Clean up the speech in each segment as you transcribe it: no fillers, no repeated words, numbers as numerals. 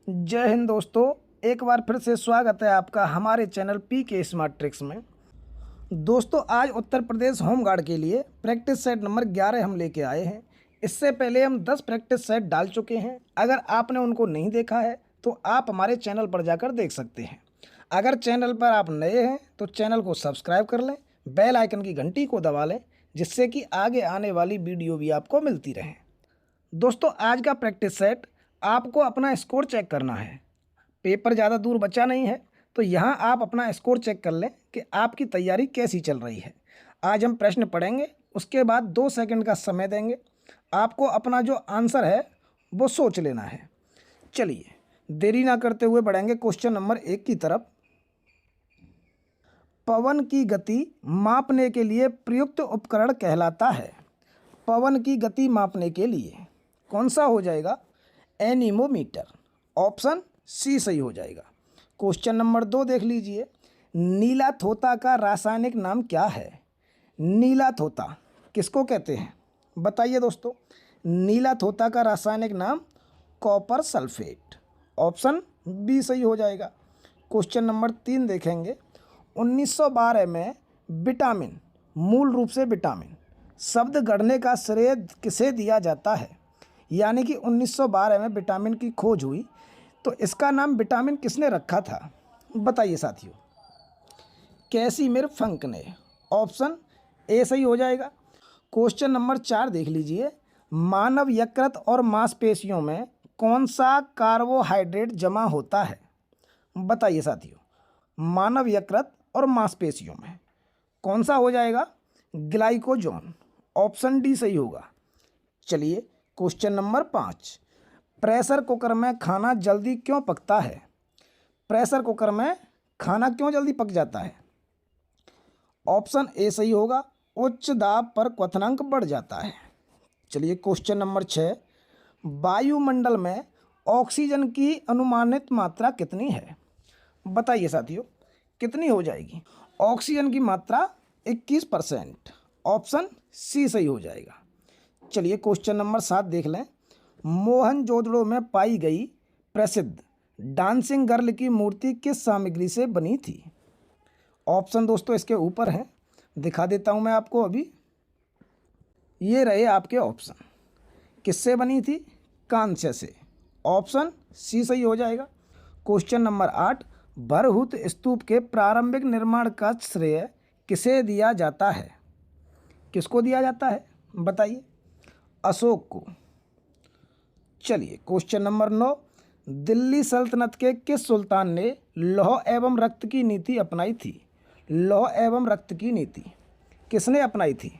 जय हिंद दोस्तों। एक बार फिर से स्वागत है आपका हमारे चैनल पी के स्मार्ट ट्रिक्स में। दोस्तों, आज उत्तर प्रदेश होम गार्ड के लिए प्रैक्टिस सेट नंबर 11 हम लेके आए हैं। इससे पहले हम 10 प्रैक्टिस सेट डाल चुके हैं। अगर आपने उनको नहीं देखा है तो आप हमारे चैनल पर जाकर देख सकते हैं। अगर चैनल पर आप नए हैं तो चैनल को सब्सक्राइब कर लें, बेल आइकन की घंटी को दबा लें, जिससे कि आगे आने वाली वीडियो भी आपको मिलती रहे। दोस्तों, आज का प्रैक्टिस सेट आपको अपना स्कोर चेक करना है। पेपर ज़्यादा दूर बचा नहीं है, तो यहाँ आप अपना स्कोर चेक कर लें कि आपकी तैयारी कैसी चल रही है। आज हम प्रश्न पढ़ेंगे, उसके बाद 2 सेकंड का समय देंगे। आपको अपना जो आंसर है वो सोच लेना है। चलिए, देरी ना करते हुए बढ़ेंगे क्वेश्चन नंबर 1 की तरफ। पवन की गति मापने के लिए प्रयुक्त उपकरण कहलाता है। पवन की गति मापने के लिए कौन सा हो जाएगा? एनीमोमीटर। ऑप्शन सी सही हो जाएगा। क्वेश्चन नंबर 2 देख लीजिए। नीला थोता का रासायनिक नाम क्या है? नीला थोता किसको कहते हैं? बताइए दोस्तों। नीला थोता का रासायनिक नाम कॉपर सल्फेट। ऑप्शन बी सही हो जाएगा। क्वेश्चन नंबर 3 देखेंगे। 1912 में विटामिन, मूल रूप से विटामिन शब्द गढ़ने का श्रेय किसे दिया जाता है? यानी कि 1912 में विटामिन की खोज हुई, तो इसका नाम विटामिन किसने रखा था? बताइए साथियों। कैसिमिर फंक ने। ऑप्शन ए सही हो जाएगा। क्वेश्चन नंबर 4 देख लीजिए। मानव यकृत और मांसपेशियों में कौन सा कार्बोहाइड्रेट जमा होता है? बताइए साथियों। मानव यकृत और मांसपेशियों में कौन सा हो जाएगा? ग्लाइकोजोन। ऑप्शन डी सही होगा। चलिए, क्वेश्चन नंबर 5। प्रेशर कुकर में खाना जल्दी क्यों पकता है? प्रेशर कुकर में खाना क्यों जल्दी पक जाता है? ऑप्शन ए सही होगा। उच्च दाब पर क्वथनांक बढ़ जाता है। चलिए, क्वेश्चन नंबर 6। वायुमंडल में ऑक्सीजन की अनुमानित मात्रा कितनी है? बताइए साथियों, कितनी हो जाएगी? ऑक्सीजन की मात्रा 21%। ऑप्शन सी सही हो जाएगा। चलिए, क्वेश्चन नंबर 7 देख लें। मोहनजोदड़ो में पाई गई प्रसिद्ध डांसिंग गर्ल की मूर्ति किस सामग्री से बनी थी? ऑप्शन दोस्तों इसके ऊपर हैं, दिखा देता हूं मैं आपको अभी। ये रहे आपके ऑप्शन। किससे बनी थी? कांस्य से। ऑप्शन सी सही हो जाएगा। Question number 8। भरहुत स्तूप के प्रारंभिक निर्माण का श्रेय किसे दिया जाता है? किसको दिया जाता है? बताइए। अशोक को। चलिए, क्वेश्चन नंबर 9। दिल्ली सल्तनत के किस सुल्तान ने लौह एवं रक्त की नीति अपनाई थी? लौह एवं रक्त की नीति किसने अपनाई थी?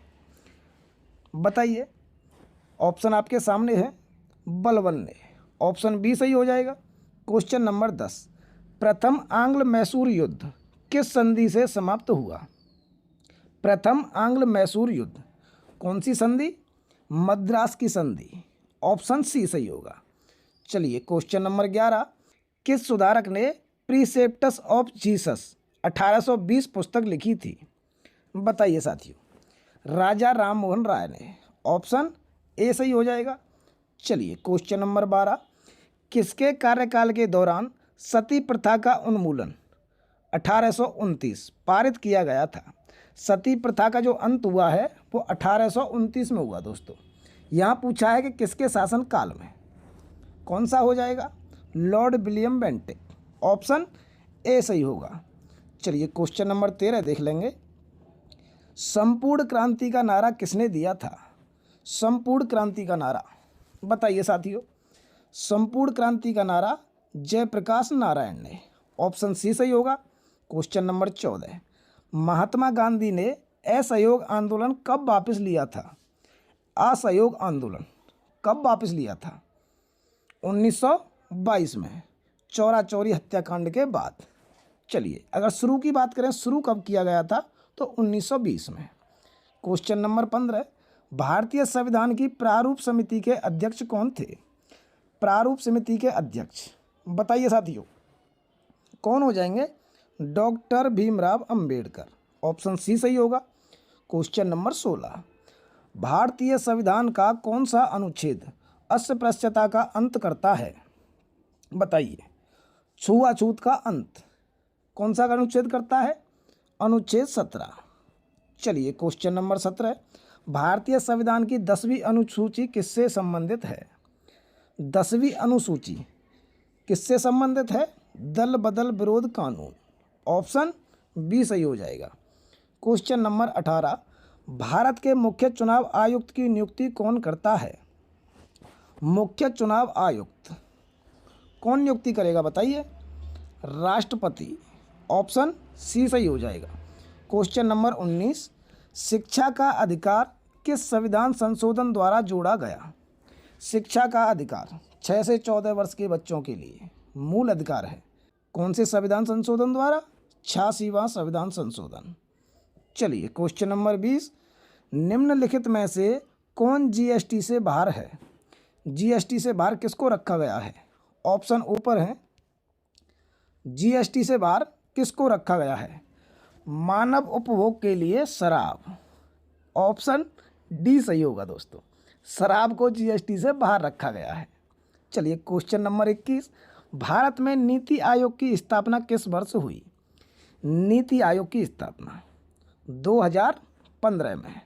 बताइए। ऑप्शन आपके सामने है। बलबन ने। ऑप्शन बी सही हो जाएगा। Question number 10। प्रथम आंग्ल मैसूर युद्ध किस संधि से समाप्त हुआ? प्रथम आंग्ल मैसूर युद्ध कौन सी संधि? मद्रास की संधि। ऑप्शन सी सही होगा। चलिए, क्वेश्चन नंबर 11। किस सुधारक ने प्रीसेप्टस ऑफ जीसस 1820 पुस्तक लिखी थी? बताइए साथियों। राजा राम मोहन राय ने। ऑप्शन ए सही हो जाएगा। चलिए, क्वेश्चन नंबर 12। किसके कार्यकाल के दौरान सती प्रथा का उन्मूलन 1829 पारित किया गया था? सती प्रथा का जो अंत हुआ है वो 1829 में हुआ दोस्तों। यहाँ पूछा है कि किसके शासन काल में। कौन सा हो जाएगा? Lord William Bentinck. Option A सही होगा। चलिए, क्वेश्चन नंबर 13 देख लेंगे। संपूर्ण क्रांति का नारा किसने दिया था? संपूर्ण क्रांति का नारा बताइए साथियों। संपूर्ण क्रांति का नारा जयप्रकाश नारायण ने। ऑप्शन सी सही होगा। Question number 14। महात्मा गांधी ने असहयोग आंदोलन कब वापस लिया था? असहयोग आंदोलन कब वापस लिया था? 1922 में, चौरा चौरी हत्याकांड के बाद। चलिए, अगर शुरू की बात करें, शुरू कब किया गया था, तो 1920 में। Question number 15। भारतीय संविधान की प्रारूप समिति के अध्यक्ष कौन थे? प्रारूप समिति के अध्यक्ष बताइए साथियों, कौन हो जाएंगे? Doctor Bhimrao Ambedkar. Option C सही होगा। Question number 16। भारतीय संविधान का कौन सा अनुच्छेद अस्पृश्यता का अंत करता है? बताइए। छुआछूत का अंत कौन सा अनुच्छेद करता है? अनुच्छेद 17। चलिए क्वेश्चन नंबर 17, भारतीय संविधान की 10वीं अनुसूची किससे संबंधित है? 10वीं अनुसूची किससे संबंधित है? दल बदल विरोध कानून। ऑप्शन बी सही हो जाएगा। क्वेश्चन नंबर 18, भारत के मुख्य चुनाव आयुक्त की नियुक्ति कौन करता है? मुख्य चुनाव आयुक्त कौन नियुक्ति करेगा बताइए? राष्ट्रपति। ऑप्शन सी सही हो जाएगा। क्वेश्चन नंबर 19, शिक्षा का अधिकार किस संविधान संशोधन द्वारा जोड़ा गया? शिक्षा का अधिकार 6 से 14 वर्ष के बच्चों के लिए मूल अधिकार है। कौन से संविधान संशोधन द्वारा? 86वां संविधान संशोधन। चलिए क्वेश्चन नंबर 20, निम्नलिखित में से कौन जीएसटी से बाहर है? जीएसटी से बाहर किसको रखा गया है? ऑप्शन ऊपर है। जीएसटी से बाहर किसको रखा गया है? मानव उपभोग के लिए शराब। ऑप्शन डी सही होगा दोस्तों, शराब को जीएसटी से बाहर रखा गया है। चलिए क्वेश्चन नंबर 21, भारत में नीति आयोग की स्थापना किस वर्ष हुई? नीति आयोग की स्थापना 2015 में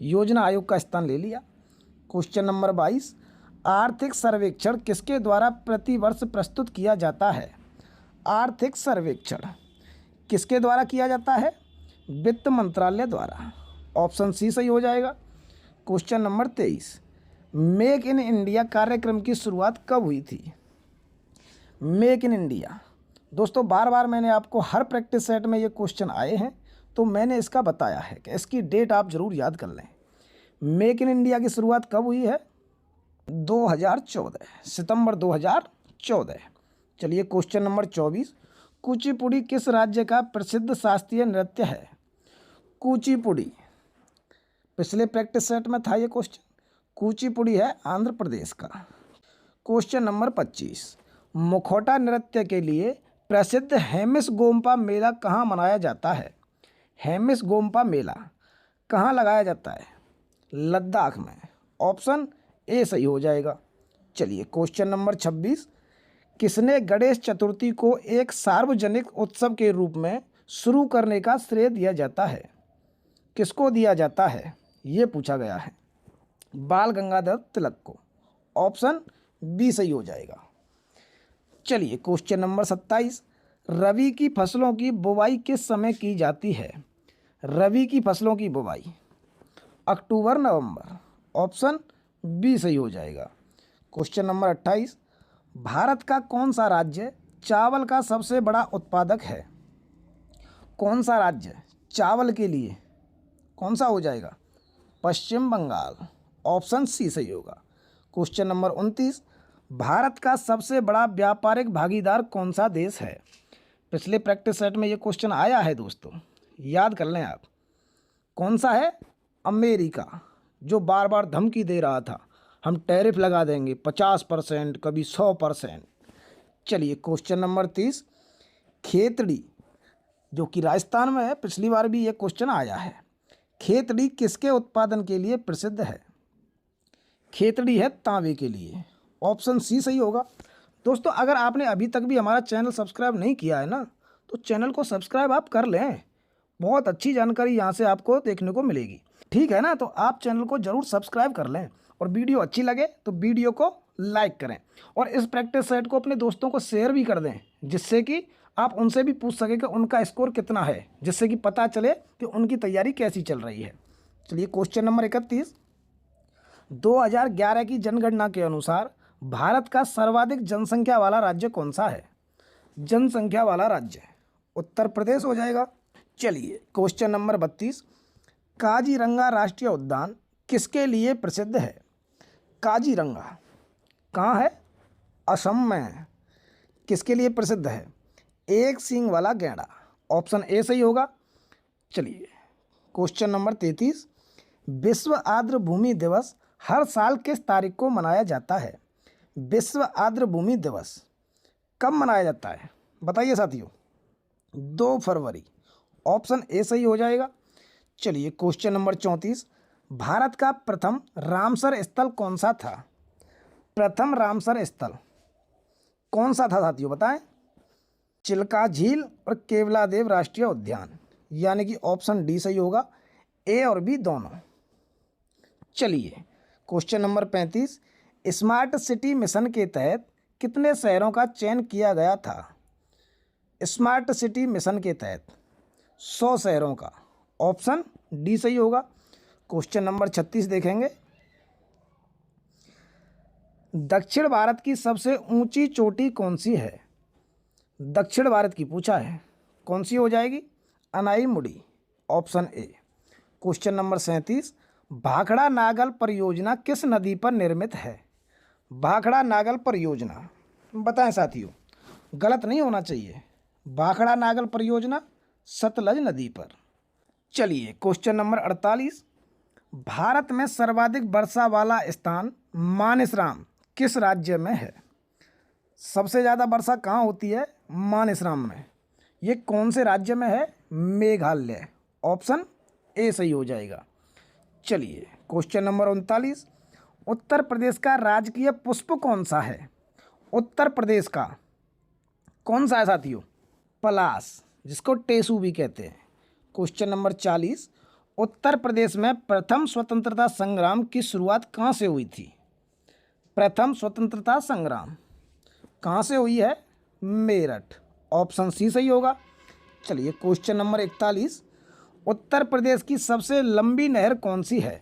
योजना आयोग का स्थान ले लिया। क्वेश्चन नंबर 22, आर्थिक सर्वेक्षण किसके द्वारा प्रतिवर्ष प्रस्तुत किया जाता है? आर्थिक सर्वेक्षण किसके द्वारा किया जाता है? वित्त मंत्रालय द्वारा। ऑप्शन सी सही हो जाएगा। Question number 23, make in India कार्यक्रम की शुरुआत कब हुई थी? मेक इन इंडिया दोस्तों, बार बार मैंने आपको हर प्रैक्टिस सेट में ये क्वेश्चन आए हैं, तो मैंने इसका बताया है कि इसकी डेट आप ज़रूर याद कर लें। मेक इन इंडिया की शुरुआत कब हुई है? 2014, सितंबर 2014। चलिए क्वेश्चन नंबर 24, कुचिपुड़ी किस राज्य का प्रसिद्ध शास्त्रीय नृत्य है? कुचिपुड़ी पिछले प्रैक्टिस सेट में था ये क्वेश्चन। कुचिपुड़ी है आंध्र प्रदेश का। क्वेश्चन नंबर 25, मुखौटा नृत्य के लिए प्रसिद्ध हेमिस गोम्पा मेला कहाँ मनाया जाता है? हेमिस गोम्पा मेला कहाँ लगाया जाता है? लद्दाख में। ऑप्शन ए सही हो जाएगा। चलिए क्वेश्चन नंबर 26, किसने गणेश चतुर्थी को एक सार्वजनिक उत्सव के रूप में शुरू करने का श्रेय दिया जाता है? किसको दिया जाता है ये पूछा गया है। बाल गंगाधर तिलक को। ऑप्शन बी सही हो जाएगा। चलिए क्वेश्चन नंबर 27, रबी की फसलों की बुवाई किस समय की जाती है? रबी की फसलों की बुवाई अक्टूबर नवंबर। ऑप्शन बी सही हो जाएगा। क्वेश्चन नंबर 28, भारत का कौन सा राज्य चावल का सबसे बड़ा उत्पादक है? कौन सा राज्य चावल के लिए कौन सा हो जाएगा? पश्चिम बंगाल। ऑप्शन सी सही होगा। क्वेश्चन नंबर 29, भारत का सबसे बड़ा व्यापारिक भागीदार कौन सा देश है? पिछले प्रैक्टिस सेट में ये क्वेश्चन आया है दोस्तों, याद कर लें आप। कौन सा है? अमेरिका, जो बार बार धमकी दे रहा था हम टैरिफ लगा देंगे 50%, कभी 100%। चलिए क्वेश्चन नंबर 30, खेतड़ी जो कि राजस्थान में है, पिछली बार भी ये क्वेश्चन आया है। खेतड़ी किसके उत्पादन के लिए प्रसिद्ध है? खेतड़ी है तांबे के लिए। ऑप्शन सी सही होगा। दोस्तों अगर आपने अभी तक भी हमारा चैनल सब्सक्राइब नहीं किया है ना, तो चैनल को सब्सक्राइब आप कर लें। बहुत अच्छी जानकारी यहाँ से आपको देखने को मिलेगी, ठीक है ना? तो आप चैनल को ज़रूर सब्सक्राइब कर लें, और वीडियो अच्छी लगे तो वीडियो को लाइक करें, और इस प्रैक्टिस सेट को अपने दोस्तों को शेयर भी कर दें, जिससे कि आप उनसे भी पूछ सकें कि उनका स्कोर कितना है, जिससे कि पता चले कि उनकी तैयारी कैसी चल रही है। चलिए क्वेश्चन नंबर 31, 2011 की जनगणना के अनुसार भारत का सर्वाधिक जनसंख्या वाला राज्य कौन सा है? जनसंख्या वाला राज्य उत्तर प्रदेश हो जाएगा। चलिए क्वेश्चन नंबर 32, काजीरंगा राष्ट्रीय उद्यान किसके लिए प्रसिद्ध है? काजीरंगा कहाँ है? असम में। किसके लिए प्रसिद्ध है? एक सींग वाला गैंडा। ऑप्शन ए सही होगा। चलिए क्वेश्चन नंबर 33, विश्व आर्द्र भूमि दिवस हर साल किस तारीख को मनाया जाता है? विश्व आर्द्र भूमि दिवस कब मनाया जाता है बताइए साथियों? 2 फरवरी। ऑप्शन ए सही हो जाएगा। चलिए क्वेश्चन नंबर 34, भारत का प्रथम रामसर स्थल कौन सा था? प्रथम रामसर स्थल कौन सा था साथियों, बताएं। चिल्का झील और केवलादेव राष्ट्रीय उद्यान, यानी कि ऑप्शन डी सही होगा, ए और बी दोनों। चलिए question number 35, smart city mission के तहत कितने शहरों का चयन किया गया था। स्मार्ट सिटी मिशन के तहत 100 शहरों का, ऑप्शन डी सही होगा। क्वेश्चन नंबर 36 देखेंगे, दक्षिण भारत की सबसे ऊंची चोटी कौन सी है। दक्षिण भारत की पूछा है, कौन सी हो जाएगी, Anamudi, option A. Question number 37, Bhakra Nangal परियोजना किस नदी पर निर्मित है। भाखड़ा नागल परियोजना, बताएं साथियों, गलत नहीं होना चाहिए। भाखड़ा नागल परियोजना सतलज नदी पर। चलिए क्वेश्चन नंबर 48, भारत में सर्वाधिक वर्षा वाला स्थान मानसरोवर किस राज्य में है। सबसे ज़्यादा वर्षा कहाँ होती है, मानसरोवर में। ये कौन से राज्य में है, मेघालय, ऑप्शन ए सही हो जाएगा। चलिए क्वेश्चन नंबर 39, उत्तर प्रदेश का राजकीय पुष्प कौन सा है। उत्तर प्रदेश का कौन सा है साथियों, पलाश, जिसको टेसू भी कहते हैं। क्वेश्चन नंबर 40, उत्तर प्रदेश में प्रथम स्वतंत्रता संग्राम की शुरुआत कहाँ से हुई थी। प्रथम स्वतंत्रता संग्राम कहाँ से हुई है, मेरठ, ऑप्शन सी सही होगा। चलिए क्वेश्चन नंबर 41, उत्तर प्रदेश की सबसे लंबी नहर कौन सी है।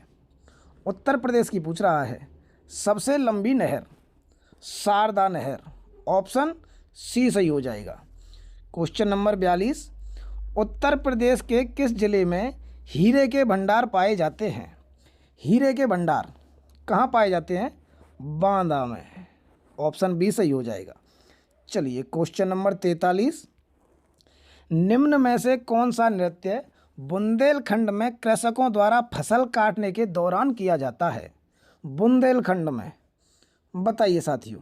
उत्तर प्रदेश की पूछ रहा है, सबसे लंबी नहर शारदा नहर, ऑप्शन सी सही हो जाएगा। क्वेश्चन नंबर 42, उत्तर प्रदेश के किस जिले में हीरे के भंडार पाए जाते हैं। हीरे के भंडार कहाँ पाए जाते हैं, बांदा में, ऑप्शन बी सही हो जाएगा। चलिए क्वेश्चन नंबर 43, निम्न में से कौन सा नृत्य बुंदेलखंड में कृषकों द्वारा फसल काटने के दौरान किया जाता है। बुंदेलखंड में, बताइए साथियों,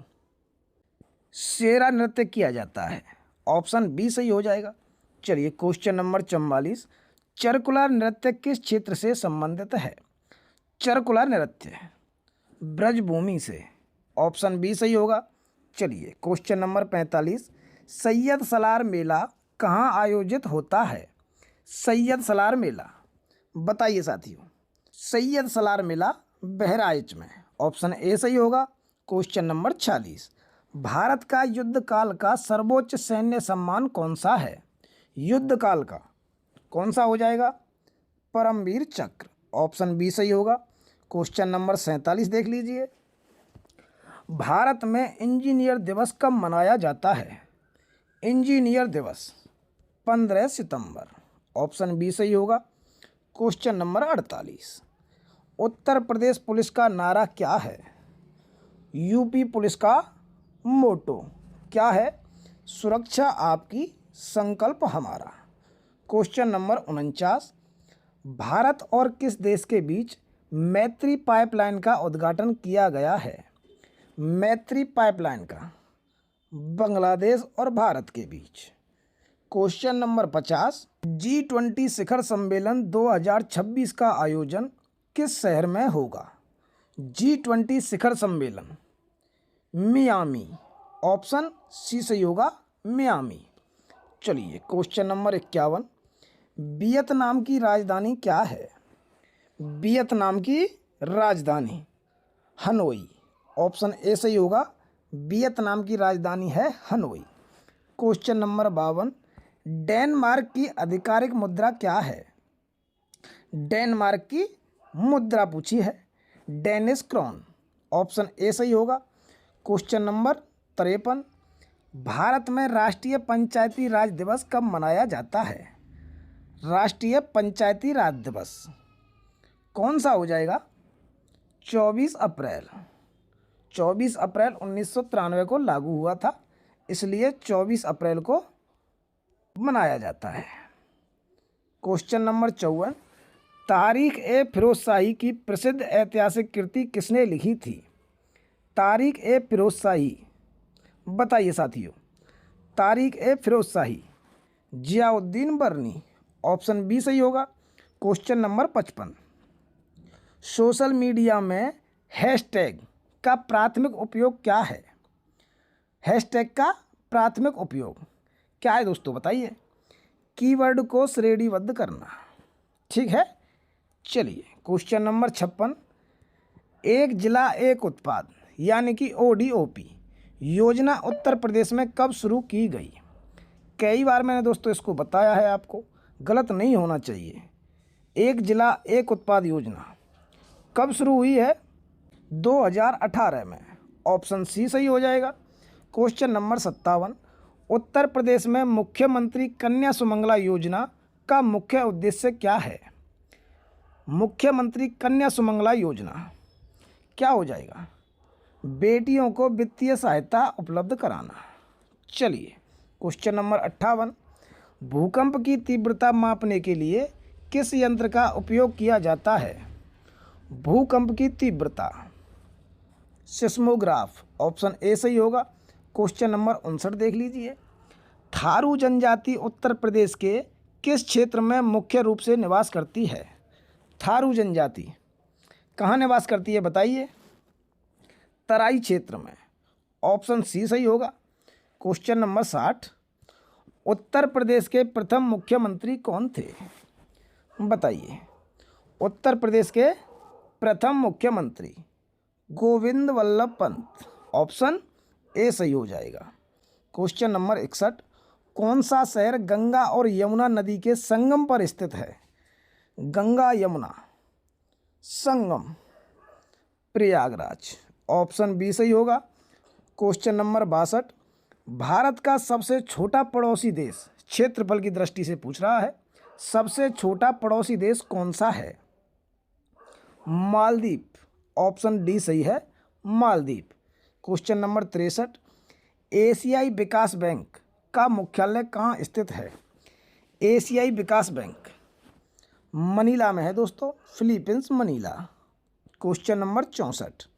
शेरा नृत्य किया जाता है, ऑप्शन बी सही हो जाएगा। चलिए क्वेश्चन नंबर 44, चरकुला नृत्य किस क्षेत्र से संबंधित है। चरकुला नृत्य ब्रजभूमि से, ऑप्शन बी सही होगा। चलिए क्वेश्चन नंबर 45, सैयद सलार मेला कहाँ आयोजित होता है। सैयद सलार मेला, बताइए साथियों, सैयद सलार मेला बहराइच में, ऑप्शन ए सही होगा। क्वेश्चन नंबर 46, भारत का युद्ध काल का सर्वोच्च सैन्य सम्मान कौन सा है। युद्ध काल का कौन सा हो जाएगा, परमवीर चक्र, ऑप्शन बी सही होगा। क्वेश्चन नंबर 47 देख लीजिए, भारत में इंजीनियर दिवस कब मनाया जाता है। इंजीनियर दिवस 15 सितंबर, ऑप्शन बी सही होगा। Question number 48, Uttar Pradesh police का नारा क्या है। यूपी पुलिस का मोटो क्या है, सुरक्षा आपकी संकल्प हमारा। क्वेश्चन नंबर 49, भारत और किस देश के बीच मैत्री पाइपलाइन का उद्घाटन किया गया है। मैत्री पाइपलाइन का बांग्लादेश और भारत के बीच। क्वेश्चन नंबर 50, G20 शिखर सम्मेलन 2026 का आयोजन किस शहर में होगा। G20 शिखर सम्मेलन मियामी, ऑप्शन सी सही होगा, मियामी। चलिए क्वेश्चन नंबर 51, वियतनाम की राजधानी क्या है। वियतनाम की राजधानी हनोई, ऑप्शन ए सही होगा, वियतनाम की राजधानी है हनोई। क्वेश्चन नंबर 52, डेनमार्क की आधिकारिक मुद्रा क्या है। डेनमार्क की मुद्रा पूछी है, डेनिश क्रोन, ऑप्शन ए सही होगा। क्वेश्चन नंबर 53, भारत में राष्ट्रीय पंचायती राज दिवस कब मनाया जाता है। राष्ट्रीय पंचायती राज दिवस कौन सा हो जाएगा, 24 अप्रैल। 24 अप्रैल 1993 को लागू हुआ था, इसलिए 24 अप्रैल को मनाया जाता है। क्वेश्चन नंबर 54, तारीख ए फिरोज शाही की प्रसिद्ध ऐतिहासिक कृति किसने लिखी थी। तारीख ए फिरोज शाही, बताइए साथियों, तारीख ए फिरोज शाही जियाउद्दीन बर्नी, ऑप्शन बी सही होगा। क्वेश्चन नंबर 55, सोशल मीडिया में हैशटैग का प्राथमिक उपयोग क्या है। हैशटैग का प्राथमिक उपयोग क्या है दोस्तों, बताइए। कीवर्ड को श्रेणीबद्ध करना, ठीक है। चलिए क्वेश्चन नंबर 56, एक जिला एक उत्पाद यानी कि ODOP योजना उत्तर प्रदेश में कब शुरू की गई। कई बार मैंने दोस्तों इसको बताया है, आपको गलत नहीं होना चाहिए। एक जिला एक उत्पाद योजना कब शुरू हुई है, 2018 में। ऑप्शन सी सही हो जाएगा। क्वेश्चन नंबर 57, उत्तर प्रदेश में मुख्यमंत्री कन्या सुमंगला योजना का मुख्य उद्देश्य क्या है। मुख्यमंत्री कन्या सुमंगला योजना क्या हो जाएगा, बेटियों को वित्तीय सहायता उपलब्ध कराना। चलिए क्वेश्चन नंबर 58, भूकंप की तीव्रता मापने के लिए किस यंत्र का उपयोग किया जाता है। भूकंप की तीव्रता, सिस्मोग्राफ। ऑप्शन ए सही होगा। क्वेश्चन नंबर 59 देख लीजिए, थारू जनजाति उत्तर प्रदेश के किस क्षेत्र में मुख्य रूप से निवास करती है। थारू जनजाति कहाँ निवास करती है, बताइए। तराई क्षेत्र में। ऑप्शन सी सही होगा। क्वेश्चन नंबर 60, उत्तर प्रदेश के प्रथम मुख्यमंत्री कौन थे, बताइए। उत्तर प्रदेश के प्रथम मुख्यमंत्री गोविंद वल्लभ पंत। ऑप्शन ए सही हो जाएगा। क्वेश्चन नंबर 61, कौन सा शहर गंगा और यमुना नदी के संगम पर स्थित है। गंगा यमुना संगम, प्रयागराज। ऑप्शन बी सही होगा। क्वेश्चन नंबर 62, भारत का सबसे छोटा पड़ोसी देश क्षेत्रफल की दृष्टि से पूछ रहा है। सबसे छोटा पड़ोसी देश कौन सा है। मालदीव। ऑप्शन डी सही है, मालदीव। क्वेश्चन नंबर 63, एशियाई विकास बैंक का मुख्यालय कहाँ स्थित है। एशियाई विकास बैंक मनीला में है दोस्तों, Philippines Manila. Question number 64,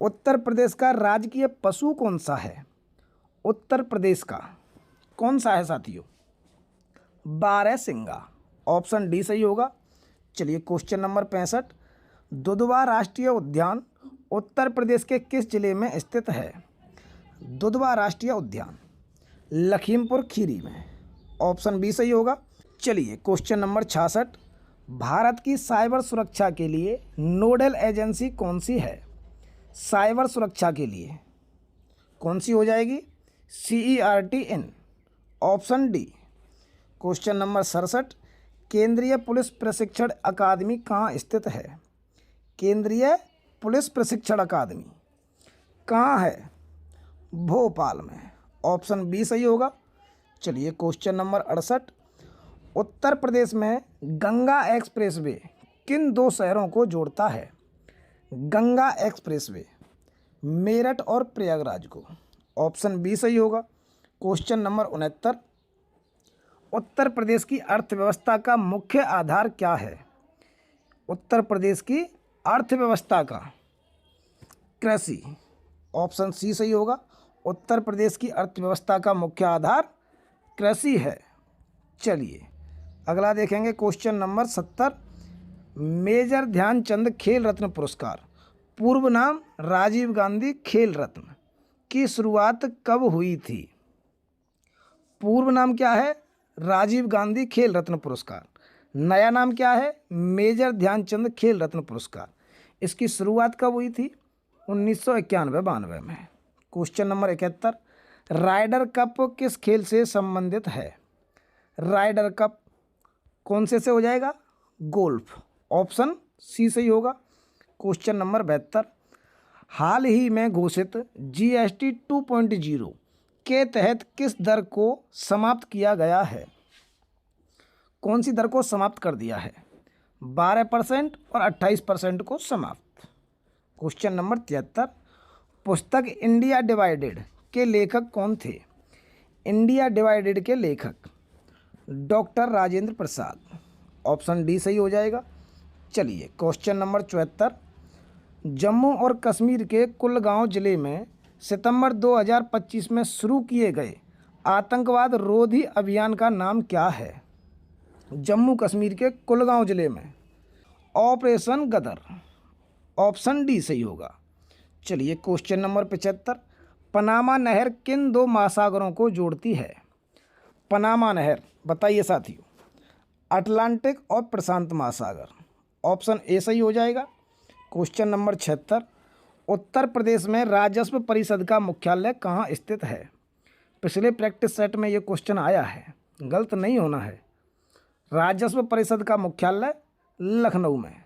Uttar Pradesh का राजकीय पशु कौन सा है। उत्तर प्रदेश का कौन सा है साथियों, बारहसिंगा। ऑप्शन डी सही होगा। चलिए क्वेश्चन नंबर 65, दुधवा राष्ट्रीय उद्यान उत्तर प्रदेश के किस जिले में स्थित है। दुधवा राष्ट्रीय उद्यान लखीमपुर खीरी में। ऑप्शन बी सही होगा। चलिए क्वेश्चन नंबर 66, भारत की साइबर सुरक्षा के लिए नोडल एजेंसी कौन सी है। साइबर सुरक्षा के लिए कौन सी हो जाएगी, CERT-in। Option D. Question number 67, केंद्रीय पुलिस प्रशिक्षण अकादमी कहाँ स्थित है। केंद्रीय पुलिस प्रशिक्षण अकादमी कहाँ है, भोपाल में। ऑप्शन बी सही होगा। चलिए क्वेश्चन नंबर 68, उत्तर प्रदेश में गंगा एक्सप्रेसवे किन दो शहरों को जोड़ता है। गंगा एक्सप्रेसवे मेरठ और प्रयागराज को। ऑप्शन बी सही होगा। क्वेश्चन नंबर 69, उत्तर प्रदेश की अर्थव्यवस्था का मुख्य आधार क्या है। उत्तर प्रदेश की अर्थव्यवस्था का कृषि। ऑप्शन सी सही होगा। उत्तर प्रदेश की अर्थव्यवस्था का मुख्य आधार कृषि है। चलिए अगला देखेंगे क्वेश्चन नंबर 70, मेजर ध्यानचंद खेल रत्न पुरस्कार पूर्व नाम राजीव गांधी खेल रत्न की शुरुआत कब हुई थी। पूर्व नाम क्या है, राजीव गांधी खेल रत्न पुरस्कार। नया नाम क्या है, मेजर ध्यानचंद खेल रत्न पुरस्कार। इसकी शुरुआत कब हुई थी, 1991-92 में। क्वेश्चन नंबर 71, राइडर कप किस खेल से संबंधित है। राइडर कप कौन से हो जाएगा, गोल्फ। ऑप्शन सी सही होगा। क्वेश्चन नंबर 72, हाल ही में घोषित GST 2.0 के तहत किस दर को समाप्त किया गया है। कौन सी दर को समाप्त कर दिया है, 12% और 28% को समाप्त। क्वेश्चन नंबर 73, पुस्तक इंडिया डिवाइडेड के लेखक कौन थे। इंडिया डिवाइडेड के लेखक doctor Rajendra Prasad. Option D सही हो जाएगा। चलिए क्वेश्चन नंबर 74, जम्मू और कश्मीर के कुलगांव जिले में सितंबर 2025 में शुरू किए गए आतंकवाद रोधी अभियान का नाम क्या है। जम्मू कश्मीर के कुलगांव जिले में ऑपरेशन गदर। ऑप्शन डी सही होगा। चलिए क्वेश्चन नंबर 75, पनामा नहर किन दो महासागरों को जोड़ती है? पनामा नहर, बताइए साथियों। अटलांटिक और प्रशांत महासागर। ऑप्शन ए सही हो जाएगा। क्वेश्चन नंबर 76, उत्तर प्रदेश में राजस्व परिषद का मुख्यालय कहाँ स्थित है? पिछले प्रैक्टिस सेट में ये क्वेश्चन आया है, गलत नहीं होना है। राजस्व परिषद का मुख्यालय लखनऊ में।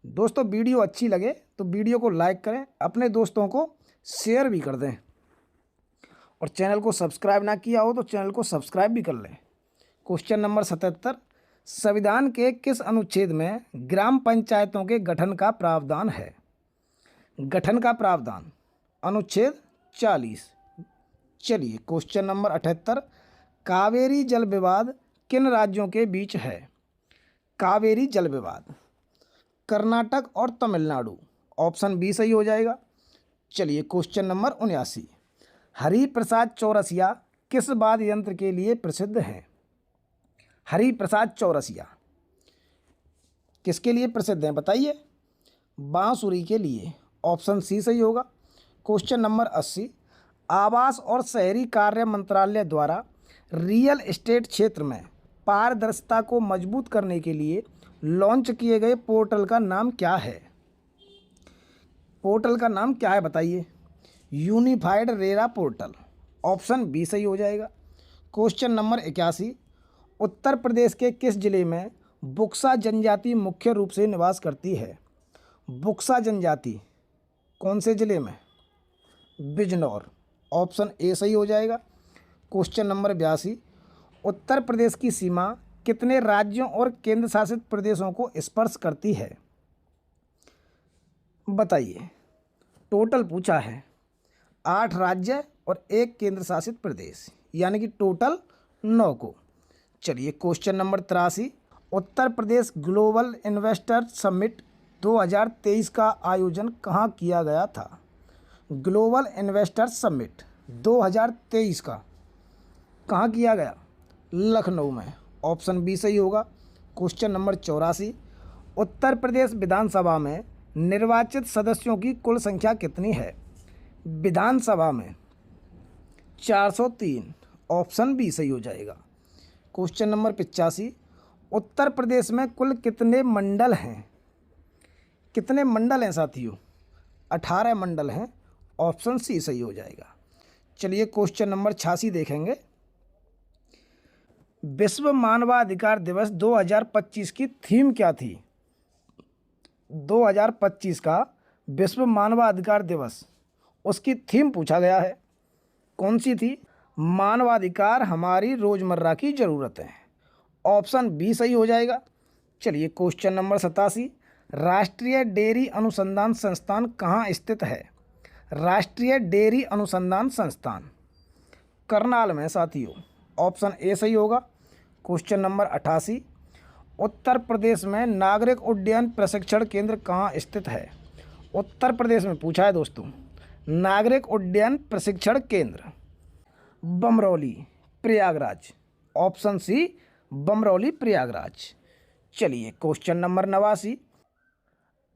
दोस्तों वीडियो अच्छी लगे तो वीडियो को लाइक करें, अपने दोस्तों को शेयर भी कर दें, और चैनल को सब्सक्राइब ना किया हो तो चैनल को सब्सक्राइब भी कर लें। क्वेश्चन नंबर 77, संविधान के किस अनुच्छेद में ग्राम पंचायतों के गठन का प्रावधान है? गठन का प्रावधान अनुच्छेद 40। चलिए क्वेश्चन नंबर 78, कावेरी जल विवाद किन राज्यों के बीच है? कावेरी जल विवाद कर्नाटक और तमिलनाडु। ऑप्शन बी सही हो जाएगा। चलिए क्वेश्चन नंबर 79, हरिप्रसाद चौरसिया किस वाद्य यंत्र के लिए प्रसिद्ध हैं? हरिप्रसाद चौरसिया किसके लिए प्रसिद्ध हैं बताइए? बांसुरी के लिए। ऑप्शन सी सही होगा। क्वेश्चन नंबर 80, आवास और शहरी कार्य मंत्रालय द्वारा रियल एस्टेट क्षेत्र में पारदर्शिता को मजबूत करने के लिए लॉन्च किए गए पोर्टल का नाम क्या है? पोर्टल का नाम क्या है बताइए? Unified RERA portal. Option B सही हो जाएगा। क्वेश्चन नंबर 81, उत्तर प्रदेश के किस जिले में बुक्सा जनजाति मुख्य रूप से निवास करती है? बुक्सा जनजाति कौन से जिले में? बिजनौर। ऑप्शन ए सही हो जाएगा। क्वेश्चन नंबर 82, उत्तर प्रदेश की सीमा कितने राज्यों और केंद्र शासित प्रदेशों को स्पर्श करती है? बताइए। टोटल पूछा है 8 राज्य और 1 केंद्र शासित प्रदेश, यानी कि टोटल 9 को। चलिए question number 83, Uttar Pradesh global investor summit 2023 का आयोजन कहाँ किया गया था? ग्लोबल इन्वेस्टर समिट 2023 का कहाँ किया गया? लखनऊ में। ऑप्शन बी सही होगा। क्वेश्चन नंबर 84, उत्तर प्रदेश विधानसभा में निर्वाचित सदस्यों की कुल संख्या कितनी है? विधानसभा में 403। ऑप्शन बी सही हो जाएगा। क्वेश्चन नंबर 85, उत्तर प्रदेश में कुल कितने मंडल हैं? कितने मंडल हैं साथियों? 18 मंडल हैं। ऑप्शन सी सही हो जाएगा। चलिए क्वेश्चन नंबर 86 देखेंगे। विश्व मानवाधिकार दिवस 2025 की थीम क्या थी? 2025 का विश्व मानवाधिकार दिवस, उसकी थीम पूछा गया है। कौन सी थी? मानवाधिकार हमारी रोज़मर्रा की ज़रूरत है। ऑप्शन बी सही हो जाएगा। चलिए क्वेश्चन नंबर 87, राष्ट्रीय डेयरी अनुसंधान संस्थान कहाँ स्थित है? राष्ट्रीय डेयरी अनुसंधान संस्थान करनाल में साथियों। ऑप्शन ए सही होगा। क्वेश्चन नंबर 88, उत्तर प्रदेश में नागरिक उड्डयन प्रशिक्षण केंद्र कहाँ स्थित है? उत्तर प्रदेश में पूछा है दोस्तों। नागरिक उड्डयन प्रशिक्षण केंद्र बमरौली, प्रयागराज। Option C Bamrauli, Prayagraj. चलिए क्वेश्चन नंबर 89,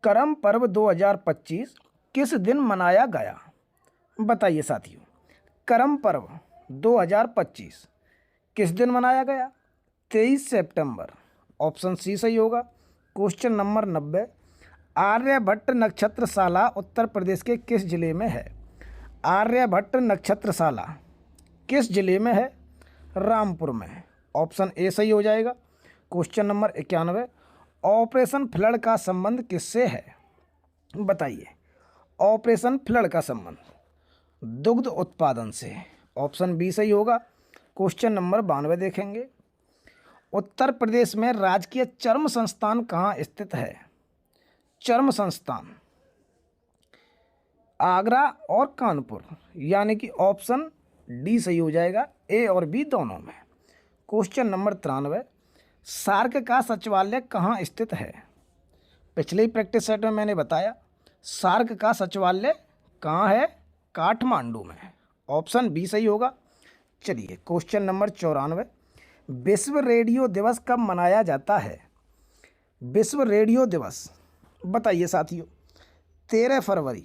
करम पर्व 2025 किस दिन मनाया गया? बताइए साथियों। करम पर्व 2025 किस दिन मनाया गया? 23 सितंबर। ऑप्शन सी सही होगा। क्वेश्चन नंबर 90, आर्यभट्ट नक्षत्रशाला उत्तर प्रदेश के किस जिले में है? आर्यभट्ट नक्षत्रशाला किस जिले में है? रामपुर में। ऑप्शन ए सही हो जाएगा। क्वेश्चन नंबर 91, ऑपरेशन फ्लड का संबंध किससे है? बताइए। ऑपरेशन फ्लड का संबंध दुग्ध उत्पादन से। ऑप्शन बी सही होगा। क्वेश्चन नंबर 92 देखेंगे। उत्तर प्रदेश में राजकीय चर्म संस्थान कहाँ स्थित है? चर्म संस्थान आगरा और कानपुर, यानी कि ऑप्शन डी सही हो जाएगा, ए और बी दोनों में। क्वेश्चन नंबर 93, सार्क का सचिवालय कहाँ स्थित है? पिछले ही प्रैक्टिस सेट में मैंने बताया सार्क का सचिवालय कहाँ है? काठमांडू में। ऑप्शन बी सही होगा। चलिए क्वेश्चन नंबर 94, विश्व रेडियो दिवस कब मनाया जाता है? विश्व रेडियो दिवस बताइए साथियों। 13 फरवरी,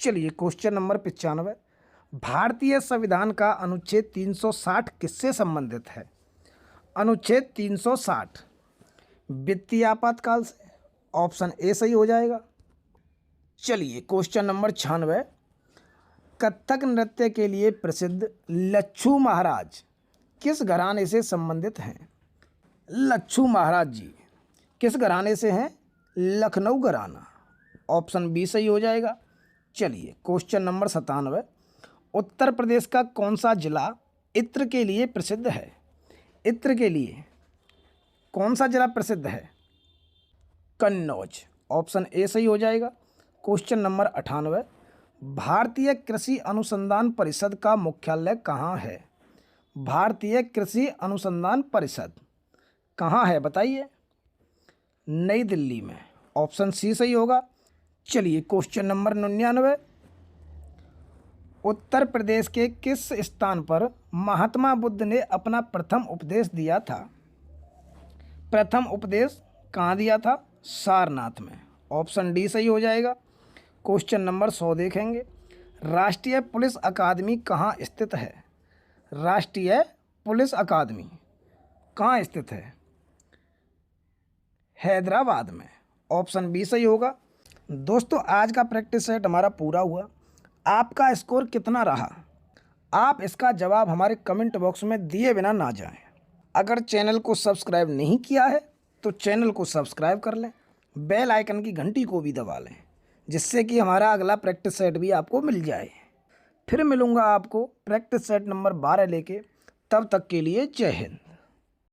चलिए क्वेश्चन नंबर 95, भारतीय संविधान का अनुच्छेद 360 किससे संबंधित है? अनुच्छेद 360 वित्तीय आपातकाल से। ऑप्शन ए सही हो जाएगा। चलिए क्वेश्चन नंबर 96, कथक नृत्य के लिए प्रसिद्ध लच्छू महाराज किस घराने से संबंधित हैं? लच्छू महाराज जी किस घराने से हैं? लखनऊ घराना। ऑप्शन बी सही हो जाएगा। चलिए क्वेश्चन नंबर 97, उत्तर प्रदेश का कौन सा जिला इत्र के लिए प्रसिद्ध है? इत्र के लिए कौन सा जिला प्रसिद्ध है? कन्नौज। ऑप्शन ए सही हो जाएगा। क्वेश्चन नंबर 98, भारतीय कृषि अनुसंधान परिषद का मुख्यालय कहाँ है? भारतीय कृषि अनुसंधान परिषद कहाँ है बताइए? नई दिल्ली में। ऑप्शन सी सही होगा। चलिए क्वेश्चन नंबर 99, उत्तर प्रदेश के किस स्थान पर महात्मा बुद्ध ने अपना प्रथम उपदेश दिया था? प्रथम उपदेश कहाँ दिया था? सारनाथ में। ऑप्शन डी सही हो जाएगा। क्वेश्चन नंबर 100 देखेंगे, राष्ट्रीय पुलिस अकादमी कहाँ स्थित है? राष्ट्रीय पुलिस अकादमी कहाँ स्थित है? हैदराबाद में। ऑप्शन बी सही होगा। दोस्तों आज का प्रैक्टिस सेट हमारा पूरा हुआ। आपका स्कोर कितना रहा? आप इसका जवाब हमारे कमेंट बॉक्स में दिए बिना ना जाएं। अगर चैनल को सब्सक्राइब नहीं किया है तो चैनल को सब्सक्राइब कर लें, बेल आइकन की घंटी को भी दबा लें, जिससे कि हमारा अगला प्रैक्टिस सेट भी आपको मिल जाए। फिर मिलूँगा आपको प्रैक्टिस सेट नंबर 12 लेके। तब तक के लिए जय हिंद।